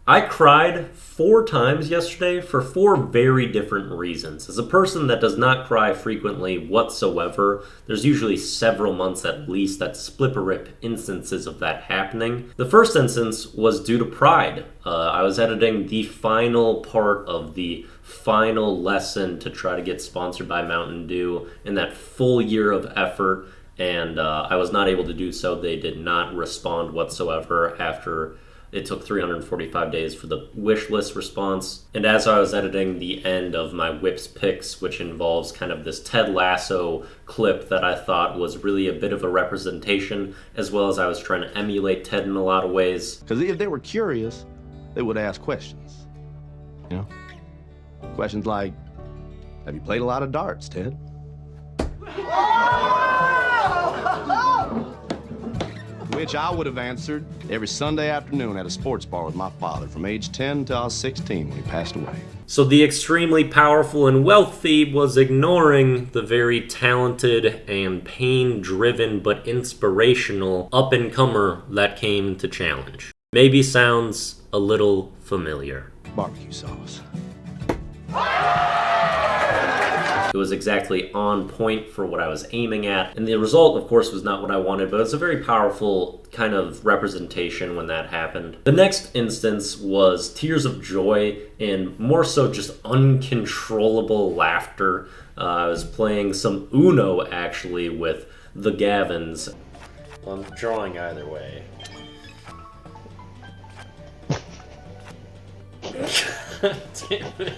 I cried 4 times yesterday for 4 very different reasons. As a person that does not cry frequently whatsoever, there's usually several months at least that split-a-rip instances of that happening. The first instance was due to pride. I was editing the final part of the final lesson to try to get sponsored by Mountain Dew in that full year of effort, and I was not able to do so. They did not respond whatsoever after it took 345 days for the wish list response. And as I was editing the end of my Whips Picks, which involves kind of this Ted Lasso clip that I thought was really a bit of a representation, as well as I was trying to emulate Ted in a lot of ways. Because if they were curious, they would ask questions. You know? Questions like, have you played a lot of darts, Ted? Which I would have answered every Sunday afternoon at a sports bar with my father from age 10 till I was 16 when he passed away. So the extremely powerful and wealthy was ignoring the very talented and pain-driven but inspirational up-and-comer that came to challenge. Maybe sounds a little familiar. Barbecue sauce. It was exactly on point for what I was aiming at, and the result, of course, was not what I wanted, but it was a very powerful kind of representation when that happened. The next instance was tears of joy and more so just uncontrollable laughter. I was playing some Uno, actually, with the Gavins. Well, I'm drawing either way. God damn it.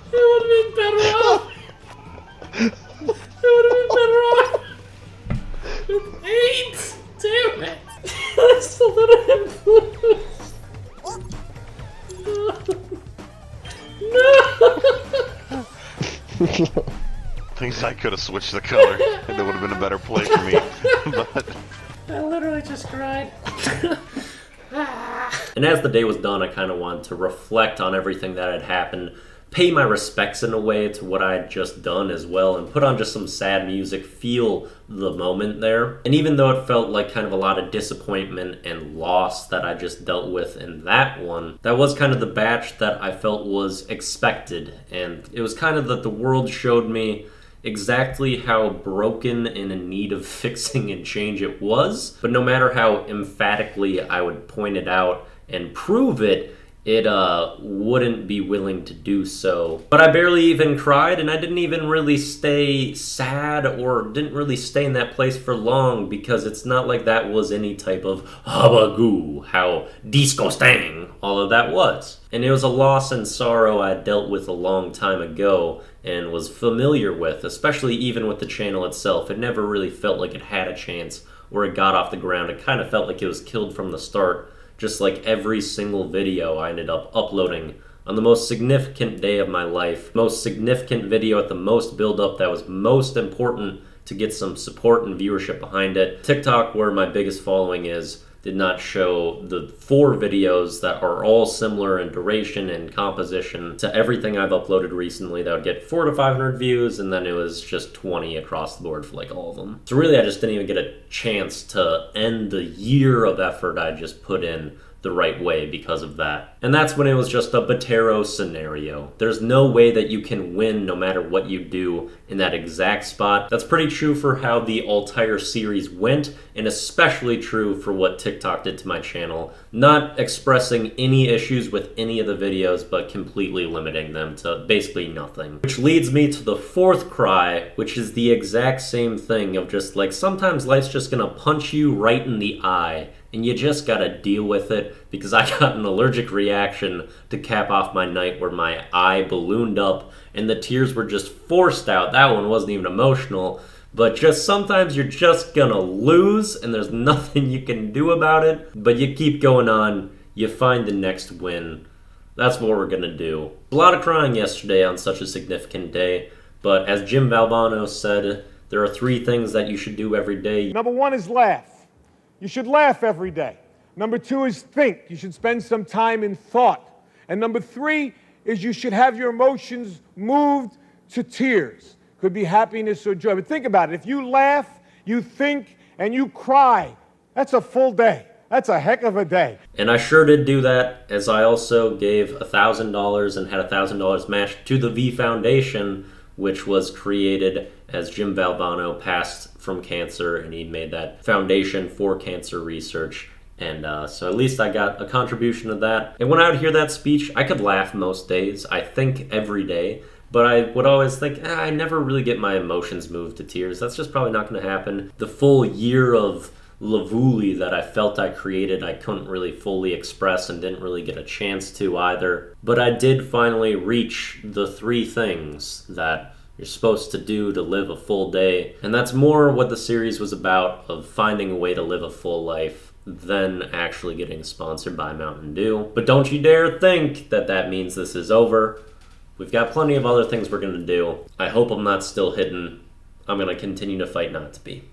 It would have been better off. It would have been better off with 8. Damn it. I still didn't No. Things I could have switched the color and it would have been a better play for me. But I literally just cried. And as the day was done, I kind of wanted to reflect on everything that had happened, pay my respects in a way to what I had just done as well, and put on just some sad music, feel the moment there. And even though it felt like kind of a lot of disappointment and loss that I just dealt with in that one, that was kind of the batch that I felt was expected. And it was kind of that the world showed me exactly how broken and in need of fixing and change it was. But no matter how emphatically I would point it out and prove it, it wouldn't be willing to do so. But I barely even cried, and I didn't even really stay sad or didn't really stay in that place for long, because it's not like that was any type of habagoo, how disgusting all of that was. And it was a loss and sorrow I dealt with a long time ago and was familiar with, especially even with the channel itself. It never really felt like it had a chance or it got off the ground. It kind of felt like it was killed from the start. Just like every single video I ended up uploading on the most significant day of my life, most significant video at the most build-up that was most important to get some support and viewership behind it. TikTok, where my biggest following is, did not show the 4 videos that are all similar in duration and composition to everything I've uploaded recently that would get 400 to 500 views, and then it was just 20 across the board for like all of them. So really I just didn't even get a chance to end the year of effort I just put in the right way because of that. And that's when it was just a Botero scenario. There's no way that you can win no matter what you do in that exact spot. That's pretty true for how the entire series went, and especially true for what TikTok did to my channel. Not expressing any issues with any of the videos, but completely limiting them to basically nothing. Which leads me to the 4th cry, which is the exact same thing of just like, sometimes life's just gonna punch you right in the eye, and you just gotta deal with it, because I got an allergic reaction to cap off my night where my eye ballooned up and the tears were just forced out. That one wasn't even emotional, but just sometimes you're just gonna lose and there's nothing you can do about it, but you keep going on, you find the next win. That's what we're gonna do. A lot of crying yesterday on such a significant day, but as Jim Valvano said, there are 3 things that you should do every day. Number 1 is laugh. You should laugh every day. Number 2 is think. You should spend some time in thought. And number 3 is you should have your emotions moved to tears. Could be happiness or joy. But think about it. If you laugh, you think, and you cry, That's a full day. That's a heck of a day. And I sure did do that, as I also gave $1,000 and had $1,000 matched to the V Foundation, which was created as Jim Valvano passed from cancer, and he made that foundation for cancer research. And so at least I got a contribution of that. And when I would hear that speech, I could laugh most days. I think every day. But I would always think, I never really get my emotions moved to tears. That's just probably not going to happen. The full year of Lavuli that I felt I created, I couldn't really fully express and didn't really get a chance to either. But I did finally reach the 3 things that you're supposed to do to live a full day. And that's more what the series was about, of finding a way to live a full life than actually getting sponsored by Mountain Dew. But don't you dare think that that means this is over. We've got plenty of other things we're going to do. I hope I'm not still hidden. I'm going to continue to fight not to be.